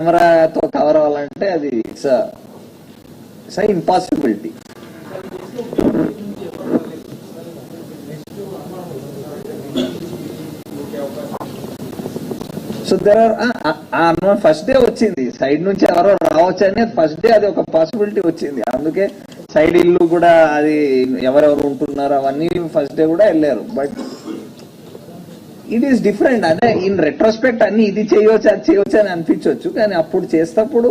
కెమెరాతో కవర్ అవ్వాలంటే అది it's impossibility. So there are first day వచ్చింది సైడ్ నుంచి ఎవరో రావచ్చు అని ఫస్ట్ డే అది ఒక పాసిబిలిటీ వచ్చింది. అందుకే సైడ్ ఇల్లు కూడా అది ఎవరెవరు ఉంటున్నారు అవన్నీ ఫస్ట్ డే కూడా వెళ్ళారు. But it is different. అదే ఇన్ రెట్రోస్పెక్ట్ అన్ని ఇది చేయవచ్చు అది చేయవచ్చు అని అనిపించవచ్చు, కానీ అప్పుడు చేసేటప్పుడు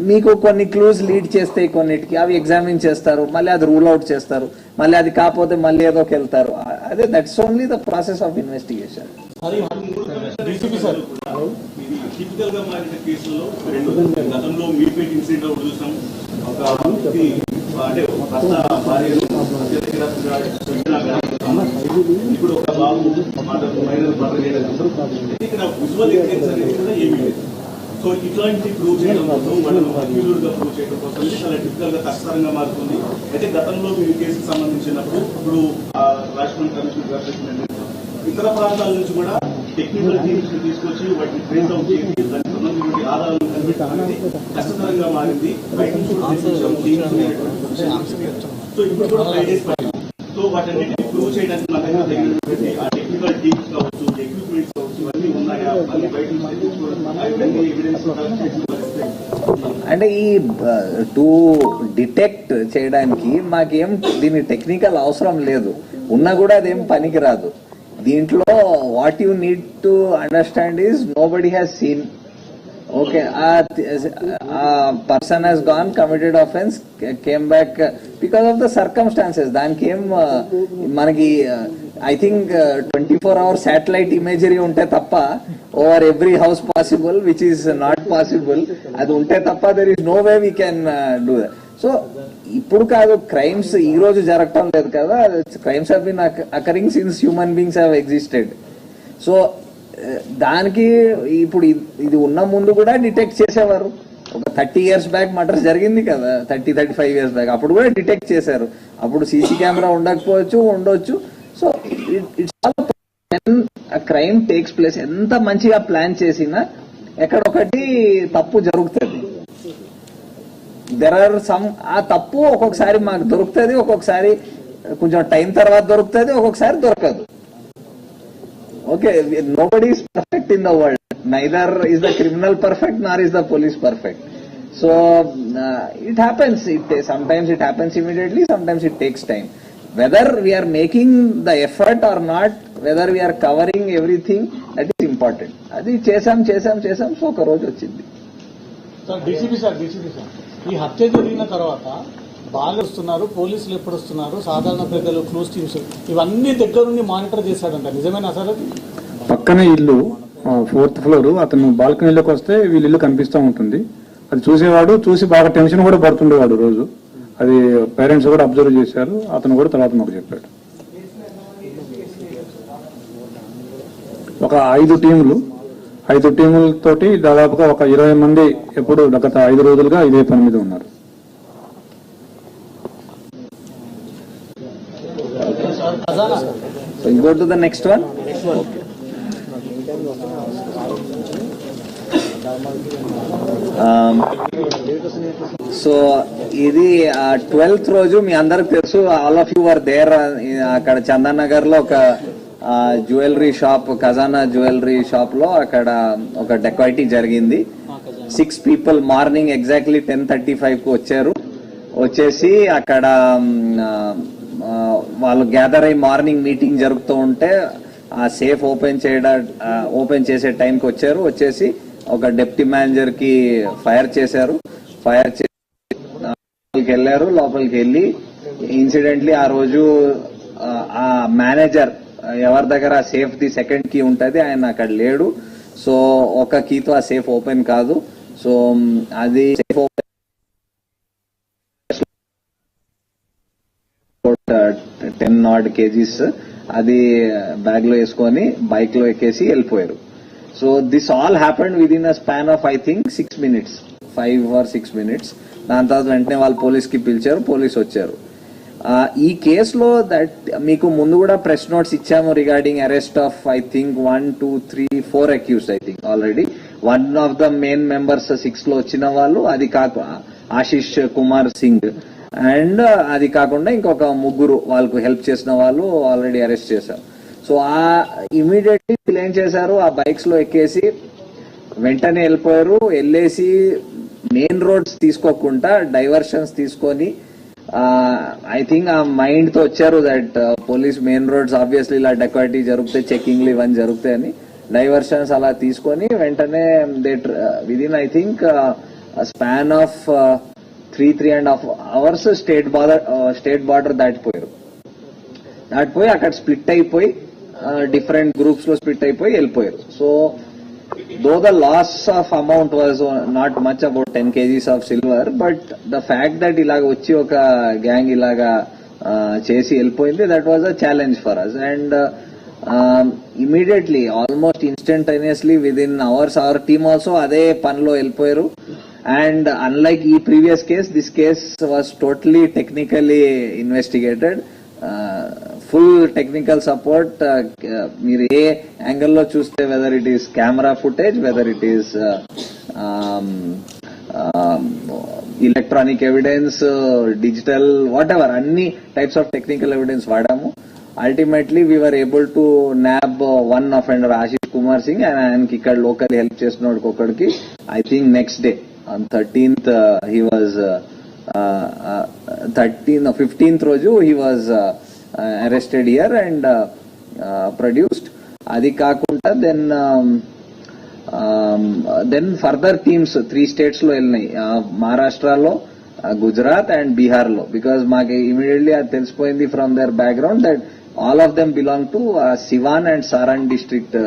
మీకు కొన్ని క్లూస్ లీడ్ చేస్తాయి, కొన్నిటికి అవి ఎగ్జామిన్ చేస్తారు, మళ్ళీ అది రూల్ అవుట్ చేస్తారు, మళ్ళీ అది కాకపోతే మళ్ళీ ఏదోకి వెళ్తారు. అదే that's only the process of investigation. ఇప్పుడు ఒక బాబు ఇక్కడ విజువల్ ఎవిడెన్స్ అనేది కూడా ఏమీ లేదు. సో ఇట్లాంటి ప్రూవ్ చేయడం కోసం మనం అక్యూజ్డ్గా ప్రూవ్ చేయడం కోసం చాలా డిఫికల్ట్ గా కష్టతరంగా మారుతుంది. అయితే గతంలో మీరు కేసుకు సంబంధించినప్పుడు ఇప్పుడు రాజమండ్రి కమిషనర్ గారు చెప్పినట్టు ఇతర ప్రాంతాల నుంచి కూడా టెక్నికల్ టీమ్స్ తీసుకొచ్చి వాటిని ట్రేస్ అవుట్ చేసి దానికి సంబంధించిన ఆధారాలను కనిపించడానికి కష్టతరంగా మారింది. బయట నుంచి సో ఇప్పుడు కూడా 5 days పడింది. సో వాటన్నిటిని ప్రూవ్ చేయడానికి మన దగ్గర తగినటువంటి ఆ టెక్నికల్ టీమ్స్ కావచ్చు, ఎక్విప్మెంట్స్ కావచ్చు, ఇవన్నీ ఉన్నాయా? బయట అంటే ఈ టు డిటెక్ట్ చేయడానికి మాకేం దీని టెక్నికల్ అవసరం లేదు, ఉన్నా కూడా అదేం పనికి రాదు. దీంట్లో what you need to understand is nobody has seen. Okay, person has gone, committed offence, came back because of the circumstances. దానికి ఏం మనకి I think 24 hours satellite imagery ఉంటే తప్ప over every house possible, which is not possible. అది ఉంటే తప్ప there is no way we can do that. So ఇప్పుడు కాదు, క్రైమ్స్ ఈ రోజు జరగటం లేదు కదా, crimes have been occurring since human beings have existed. So దానికి ఇప్పుడు ఇది ఉన్న ముందు కూడా డిటెక్ట్ చేసేవారు. ఒక 30 years బ్యాక్ మర్డర్స్ జరిగింది కదా, 35 years బ్యాక్, అప్పుడు కూడా డిటెక్ట్ చేశారు. అప్పుడు సీసీ కెమెరా ఉండకపోవచ్చు, ఉండొచ్చు. So it's all crime takes place. ఎంత మంచిగా ప్లాన్ చేసినా ఎక్కడొకటి తప్పు జరుగుతుంది. దెర్ ఆర్ సమ్, ఆ తప్పు ఒక్కొక్కసారి మాకు దొరుకుతుంది, ఒక్కొక్కసారి కొంచెం టైం తర్వాత దొరుకుతుంది, ఒక్కొక్కసారి దొరకదు. Okay, nobody is perfect in the world. Neither is the criminal perfect, nor is the police perfect. So it happens. Sometimes it happens immediately, sometimes it takes time. Whether we are making the effort or not, whether we are covering everything, that is important. Adi chesam so oka roju vachindi. Sir, DCP sir, ఈ హత్య జరిగిన తర్వాత బాగా వస్తున్నారు, పోలీసులు ఎప్పుడు వస్తున్నారు, సాధారణ ప్రజలు, క్లోజ్ టీమ్స్ ఇవన్నీ దగ్గర నుండి మానిటర్ చేశాడంట, నిజమేనా సార్? అది పక్కన ఇల్లు 4th floor, అతను బాల్కనీలోకి వస్తే వీళ్ళ ఇల్లు కనిపిస్తూ ఉంటుంది. అది చూసేవాడు, చూసి బాగా టెన్షన్ కూడా పడుతుండేవాడు రోజు. అది పేరెంట్స్ కూడా అబ్జర్వ్ చేశారు, అతను కూడా తర్వాత మాకు చెప్పాడు. ఒక 5 టీములతోటి దాదాపుగా ఒక 20 మంది ఎప్పుడు గత 5 రోజులుగా ఇదే పని మీద ఉన్నారు. So you go to the next one. So ఇది 12th రోజు మీ అందరికి తెలుసు, all of you are there. అక్కడ చందన్ నగర్ లో ఒక jewellery shop, Khazana jewellery shop లో అక్కడ ఒక డెకాయిటీ జరిగింది. 6 people మార్నింగ్ ఎగ్జాక్ట్లీ 10:35 కు వచ్చారు. వచ్చేసి అక్కడ వాళ్ళు గ్యాదర్ అయ్యి మార్నింగ్ మీటింగ్ జరుగుతూ ఉంటే ఆ సేఫ్ ఓపెన్ చేసే టైంకి వచ్చారు. వచ్చేసి ఒక డిప్యూటీ మేనేజర్ కి ఫైర్ చేశారు. ఫైర్ చేసి వెళ్ళారు. లోపలికి వెళ్ళి ఇన్సిడెంట్లీ ఆ రోజు ఆ మేనేజర్ ఎవరి దగ్గర సేఫ్ ది సెకండ్ కీ ఉంటుంది, ఆయన అక్కడ లేడు. సో ఒక కీతో ఆ సేఫ్ ఓపెన్ కాదు. సో అది సేఫ్ ఓపెన్ 10 odd kgs అది బ్యాగ్ లో వేసుకొని బైక్ లో ఎక్కేసి వెళ్ళిపోయారు. So this all happened with in a span of I think 6 minutes, 5 or 6 minutes. దాని తర్వాత వెంటనే వాళ్ళు పోలీస్ కి పిలిచారు, పోలీస్ వచ్చారు. ఈ కేసులో దట్ మీకు ముందు కూడా ప్రెస్ నోట్స్ ఇచ్చాము regarding arrest of I think 1, 2, 3, 4 accused I think already. One of the main members 6 లో వచ్చిన వాళ్ళు, అది కాక ఆశిష్ కుమార్ సింగ్, అండ్ అది కాకుండా ఇంకొక 3 వాళ్ళకు హెల్ప్ చేసిన వాళ్ళు ఆల్రెడీ అరెస్ట్ చేశారు. సో ఆ ఇమీడియట్లీ వీళ్ళు ఏం చేశారు, ఆ బైక్స్ లో ఎక్కేసి వెంటనే వెళ్ళేసి మెయిన్ రోడ్స్ తీసుకోకుండా డైవర్షన్స్ తీసుకొని ఐ థింక్ ఆ మైండ్ తో వచ్చారు that police main roads obviously ఇలా డెకాయిటీ జరుగుతాయి, చెకింగ్లు ఇవన్నీ జరుగుతాయని డైవర్షన్స్ అలా తీసుకొని వెంటనే within I think span of 3.5 hours state border దాటిపోయి అక్కడ స్ప్లిట్ అయిపోయి డిఫరెంట్ గ్రూప్స్ లో స్ప్లిట్ అయిపోయి వెళ్ళిపోయారు. So though the loss of amount was not much about 10 kgs of silver, but the fact that ఇలాగ వచ్చి ఒక గ్యాంగ్ ఇలాగా చేసి వెళ్ళిపోయింది, that was a challenge for us. And immediately almost instantaneously within hours our team also అదే పనిలో వెళ్ళిపోయారు. And unlike ఈ previous case, this case was totally technically investigated, full technical support. మీరు ఏ యాంగిల్లో చూస్తే, whether it is camera footage, whether it is electronic evidence, digital, whatever, అన్ని types of technical evidence వాడాము. Ultimately we were able to nab one offender Ashish Kumar Singh, and ఆయనకి ఇక్కడ local help చేసిన ఒకడికి I think next day on 13th he was 15th రోజు he was arrested here and produced. అది కాకుండా then further teams 3 states లో వెళ్ళినాయి, మహారాష్ట్రలో, గుజరాత్ అండ్ బీహార్ లో. బికాజ్ మాకు ఇమీడియట్లీ అది తెలిసిపోయింది from their background that all of them belong to Siwan and Saran district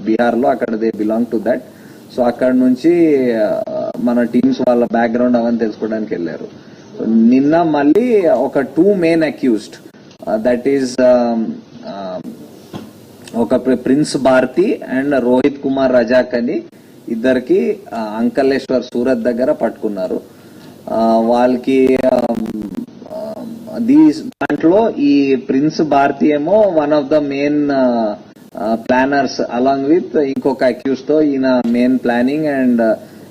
Bihar లో, అక్కడ they belong to that. So అక్కడ నుంచి మన టీమ్స్ వాళ్ళ బ్యాక్గ్రౌండ్ అవన్నీ తెలుసుకోవడానికి వెళ్ళారు. నిన్న మళ్ళీ ఒక 2 main అక్యూజ్డ్, దట్ ఈస్ ఒక ప్రిన్స్ భారతి అండ్ రోహిత్ కుమార్ రజాక్ అని ఇద్దరికి అంకలేశ్వర్ సూరత్ దగ్గర పట్టుకున్నారు. వాళ్ళకి దాంట్లో ఈ ప్రిన్స్ భారతి ఏమో one of the main planners along with ఇంకొక అక్యూజ్ తో ఈయన మెయిన్ ప్లానింగ్ అండ్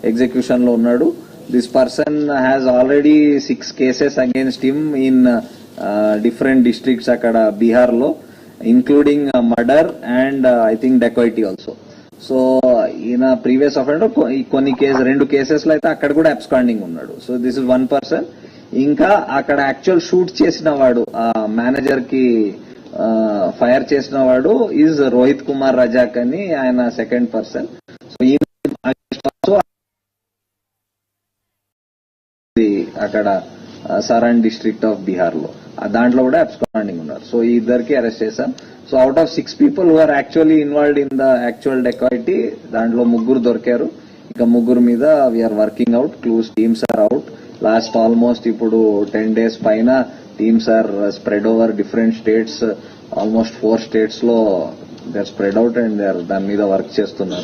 ఎగ్జిక్యూషన్ లో ఉన్నాడు. This person has already 6 cases against him in different districts అక్కడ బీహార్ లో, including murder and I think dacoity also. So ఈయన previous offender, కొన్ని 2 cases లో అయితే అక్కడ కూడా అబ్స్కాండింగ్ ఉన్నాడు. So this is 1 person. ఇంకా అక్కడ యాక్చువల్ షూట్ చేసిన వాడు, ఆ మేనేజర్ కి ఫైర్ చేసిన వాడు ఈజ్ రోహిత్ కుమార్ రజాక్ అని, ఆయన 2nd person. సో అక్కడ సరన్ డిస్ట్రిక్ట్ ఆఫ్ బీహార్ లో దాంట్లో కూడా అబ్స్కాండింగ్ ఉన్నారు. సో ఈ ఇద్దరికి అరెస్ట్ చేశాం. So out of 6 people who are actually involved in the actual dacoity, దాంట్లో 3 దొరికారు. ఇక 3 మీద we are working out, clues teams are out. Last almost ఇప్పుడు 10 days పైన teams are spread over different states, almost 4 states లో they are spread out and they are దాని మీద work చేస్తున్నారు.